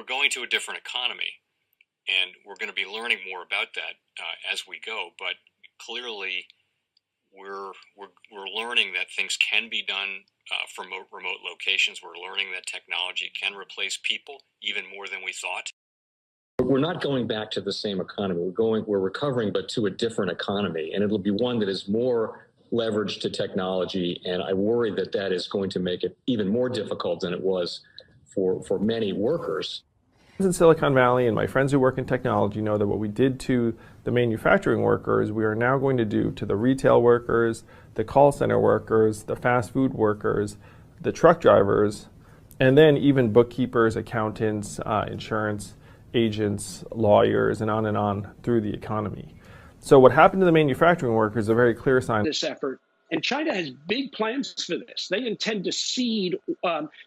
we're going to a different economy, and we're going to be learning more about that as we go. But clearly, we're learning that things can be done from remote locations. We're learning that technology can replace people even more than we thought. We're not going back to the same economy. We're recovering, but to a different economy, and it'll be one that is more leveraged to technology. And I worry that that is going to make it even more difficult than it was for many workers. In Silicon Valley, and my friends who work in technology know that what we did to the manufacturing workers, we are now going to do to the retail workers, the call center workers, the fast food workers, the truck drivers, and then even bookkeepers, accountants, insurance agents, lawyers, and on through the economy. So what happened to the manufacturing workers is a very clear sign. This effort. And China has big plans for this. They intend to seed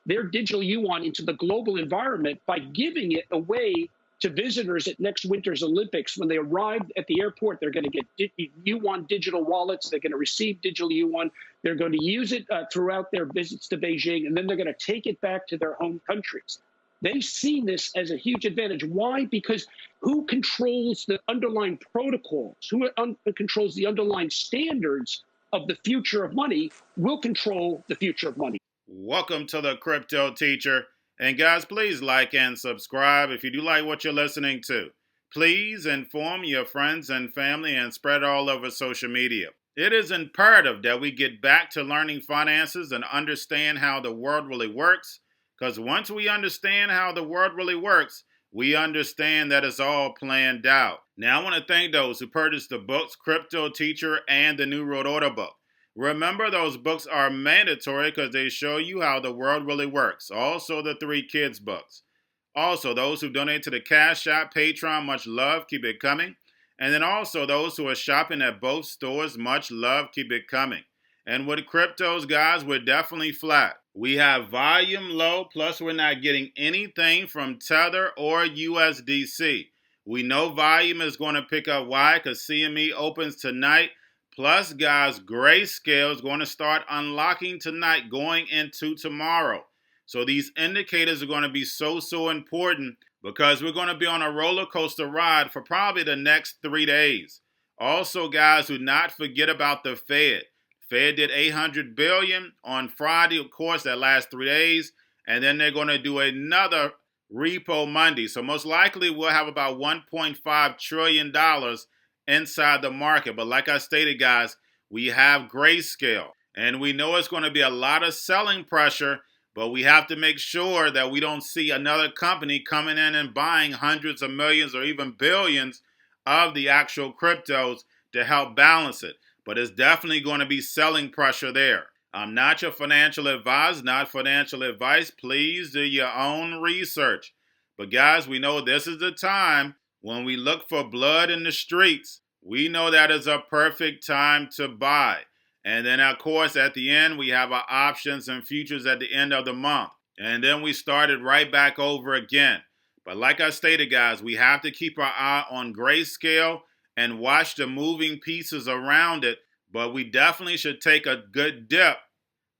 their digital yuan into the global environment by giving it away to visitors at next winter's Olympics. When they arrive at the airport, they're going to get yuan digital wallets. They're going to receive digital yuan. They're going to use it throughout their visits to Beijing, and then they're going to take it back to their home countries. They see this as a huge advantage. Why? Because who controls the underlying protocols, who controls the underlying standards of the future of money will control the future of money. Welcome to the Crypto Teacher. And guys, please like and subscribe if you do like what you're listening to. Please inform your friends and family and spread it all over social media. It is imperative that we get back to learning finances and understand how the world really works. Because once we understand how the world really works, we understand that it's all planned out. Now, I want to thank those who purchased the books, Cryptoteacher and the New World Order book. Remember, those books are mandatory because they show you how the world really works. Also, the 3 Kids books. Also, those who donate to the Cash App, Patreon, much love, keep it coming. And then also those who are shopping at both stores, much love, keep it coming. And with cryptos, guys, we're definitely flat. We have volume low, plus we're not getting anything from Tether or USDC. We know volume is going to pick up. Why? Because CME opens tonight. Plus, guys, Grayscale is going to start unlocking tonight going into tomorrow. So these indicators are going to be so important because we're going to be on a roller coaster ride for probably the next 3 days. Also, guys, do not forget about the Fed. Fed did $800 billion on Friday, of course, that last 3 days. And then they're going to do another repo Monday. So most likely we'll have about $1.5 trillion inside the market. But like I stated, guys, we have Grayscale. And we know it's going to be a lot of selling pressure, but we have to make sure that we don't see another company coming in and buying hundreds of millions or even billions of the actual cryptos to help balance it. But it's definitely going to be selling pressure there. I'm not your financial advisor, not financial advice. Please do your own research. But guys, we know this is the time when we look for blood in the streets. We know that is a perfect time to buy. And then, of course, at the end, we have our options and futures at the end of the month. And then we started right back over again. But like I stated, guys, we have to keep our eye on Grayscale and watch the moving pieces around it, but we definitely should take a good dip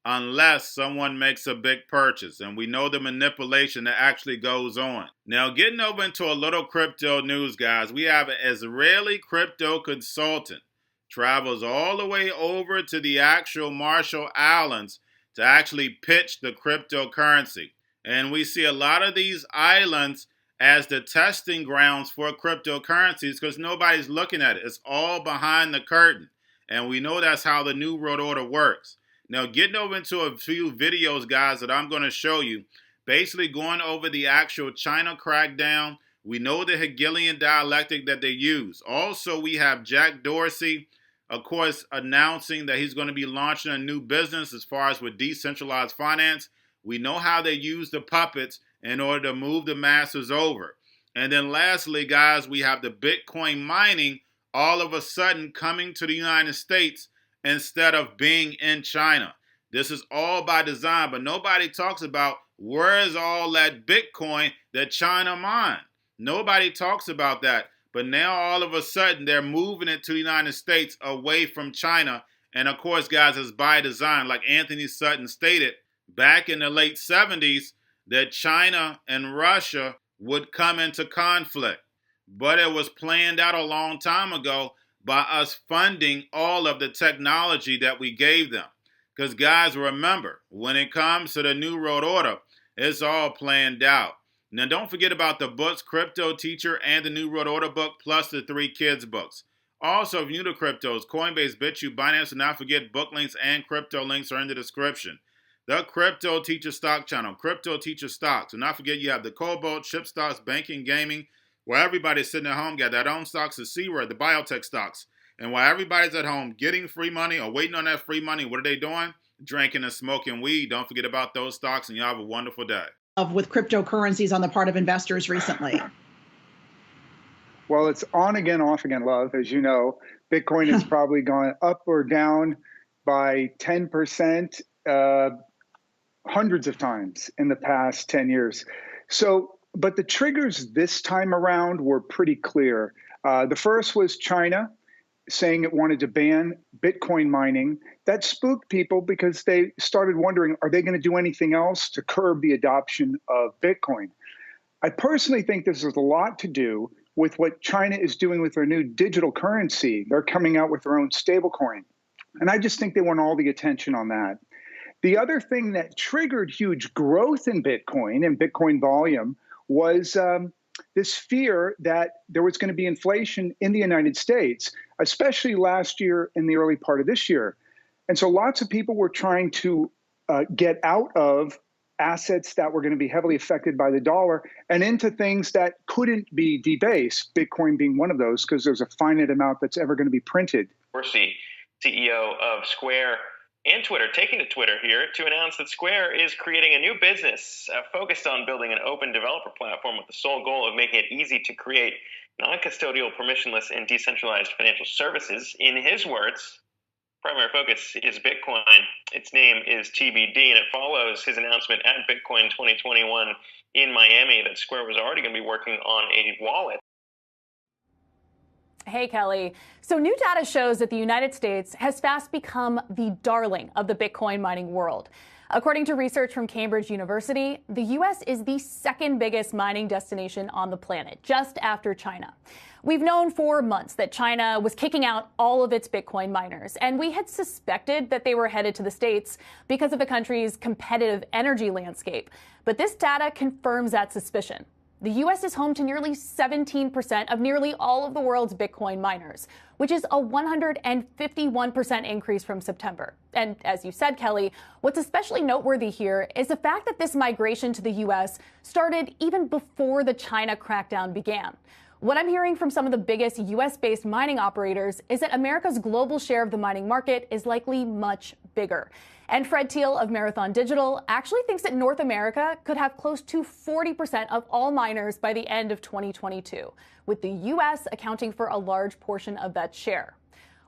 unless someone makes a big purchase, and we know the manipulation that actually goes on. Now, getting over into a little crypto news, guys, we have an Israeli crypto consultant travels all the way over to the actual Marshall Islands to actually pitch the cryptocurrency. And we see a lot of these islands as the testing grounds for cryptocurrencies because nobody's looking at it. It's all behind the curtain. And we know that's how the New World Order works. Now, getting over into a few videos, guys, that I'm going to show you, basically going over the actual China crackdown. We know the Hegelian dialectic that they use. Also, we have Jack Dorsey, of course, announcing that he's going to be launching a new business as far as with decentralized finance. We know how they use the puppets in order to move the masses over. And then lastly, guys, we have the Bitcoin mining all of a sudden coming to the United States instead of being in China. This is all by design, but nobody talks about where is all that Bitcoin that China mined. Nobody talks about that. But now all of a sudden they're moving it to the United States away from China. And of course, guys, it's by design. Like Anthony Sutton stated back in the late 70s, that China and Russia would come into conflict. But it was planned out a long time ago by us funding all of the technology that we gave them. Because guys, remember, when it comes to the New World Order, it's all planned out. Now, don't forget about the books, Cryptoteacher and the New World Order book, plus the 3 kids books. Also, if you're new to cryptos, Coinbase, Bitrue, Binance, and not forget book links and crypto links are in the description. The Cryptoteacher stock channel, Cryptoteacher stocks. Do not forget you have the Cobalt, chip stocks, banking, gaming, where everybody's sitting at home, got their own stocks, the C-word, the biotech stocks. And while everybody's at home getting free money or waiting on that free money, what are they doing? Drinking and smoking weed. Don't forget about those stocks, and you have a wonderful day. With cryptocurrencies on the part of investors recently? Well, it's on again, off again, love. As you know, Bitcoin has probably gone up or down by 10%, hundreds of times in the past 10 years. So, but the triggers this time around were pretty clear. The first was China saying it wanted to ban Bitcoin mining. That spooked people because they started wondering, are they going to do anything else to curb the adoption of Bitcoin? I personally think this has a lot to do with what China is doing with their new digital currency. They're coming out with their own stablecoin. And I just think they want all the attention on that. The other thing that triggered huge growth in Bitcoin and Bitcoin volume was this fear that there was going to be inflation in the United States, especially last year and the early part of this year. And so lots of people were trying to get out of assets that were going to be heavily affected by the dollar and into things that couldn't be debased, Bitcoin being one of those, because there's a finite amount that's ever going to be printed. Dorsey, CEO of Square and Twitter, taking to Twitter here to announce that Square is creating a new business focused on building an open developer platform with the sole goal of making it easy to create non-custodial, permissionless, and decentralized financial services. In his words, primary focus is Bitcoin. Its name is TBD, and it follows his announcement at Bitcoin 2021 in Miami that Square was already going to be working on a wallet. Hey, Kelly. So new data shows that the United States has fast become the darling of the Bitcoin mining world. According to research from Cambridge University, the U.S. is the second biggest mining destination on the planet, just after China. We've known for months that China was kicking out all of its Bitcoin miners, and we had suspected that they were headed to the States because of the country's competitive energy landscape. But this data confirms that suspicion. The U.S. is home to nearly 17% of nearly all of the world's Bitcoin miners, which is a 151% increase from September. And as you said, Kelly, what's especially noteworthy here is the fact that this migration to the U.S. started even before the China crackdown began. What I'm hearing from some of the biggest U.S.-based mining operators is that America's global share of the mining market is likely much bigger. And Fred Thiel of Marathon Digital actually thinks that North America could have close to 40% of all miners by the end of 2022, with the U.S. accounting for a large portion of that share.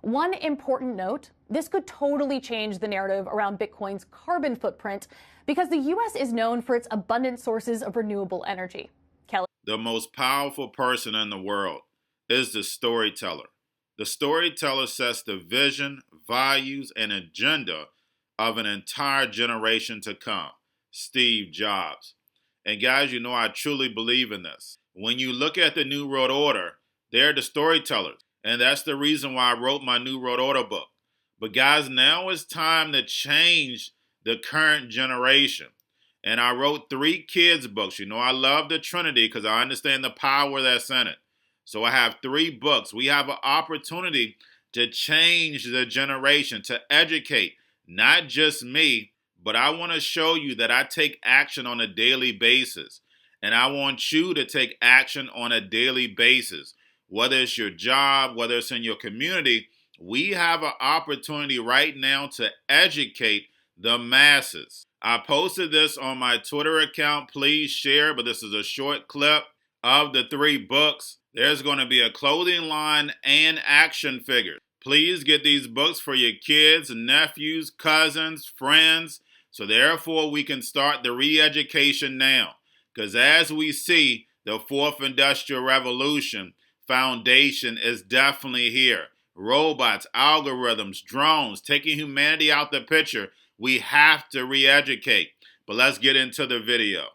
One important note, this could totally change the narrative around Bitcoin's carbon footprint because the U.S. is known for its abundant sources of renewable energy. Kelly? The most powerful person in the world is the storyteller. The storyteller sets the vision, values, and agenda of an entire generation to come, Steve Jobs. And guys, you know I truly believe in this. When you look at the New World Order, they're the storytellers. And that's the reason why I wrote my New World Order book. But guys, now it's time to change the current generation. And I wrote 3 kids books. You know I love the Trinity because I understand the power that's in it. So I have 3 books. We have an opportunity to change the generation, to educate. Not just me, but I want to show you that I take action on a daily basis. And I want you to take action on a daily basis. Whether it's your job, whether it's in your community, we have an opportunity right now to educate the masses. I posted this on my Twitter account. Please share, but this is a short clip of the 3 books. There's going to be a clothing line and action figures. Please get these books for your kids, nephews, cousins, friends, so therefore we can start the re-education now. Because as we see, the 4th Industrial Revolution foundation is definitely here. Robots, algorithms, drones, taking humanity out the picture. We have to re-educate. But let's get into the video.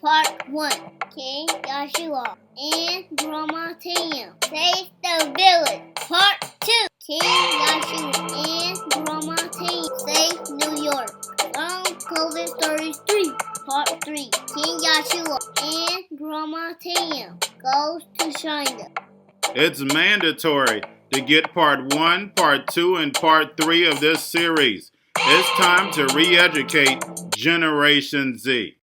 Part 1. King Joshua and Grandma Tam save the village. Part 2. King Joshua and Grandma Tam save New York from COVID Stories 3. Part 3. King Joshua and Grandma Tam goes to China. It's mandatory to get Part 1, Part 2, and Part 3 of this series. It's time to re-educate Generation Z.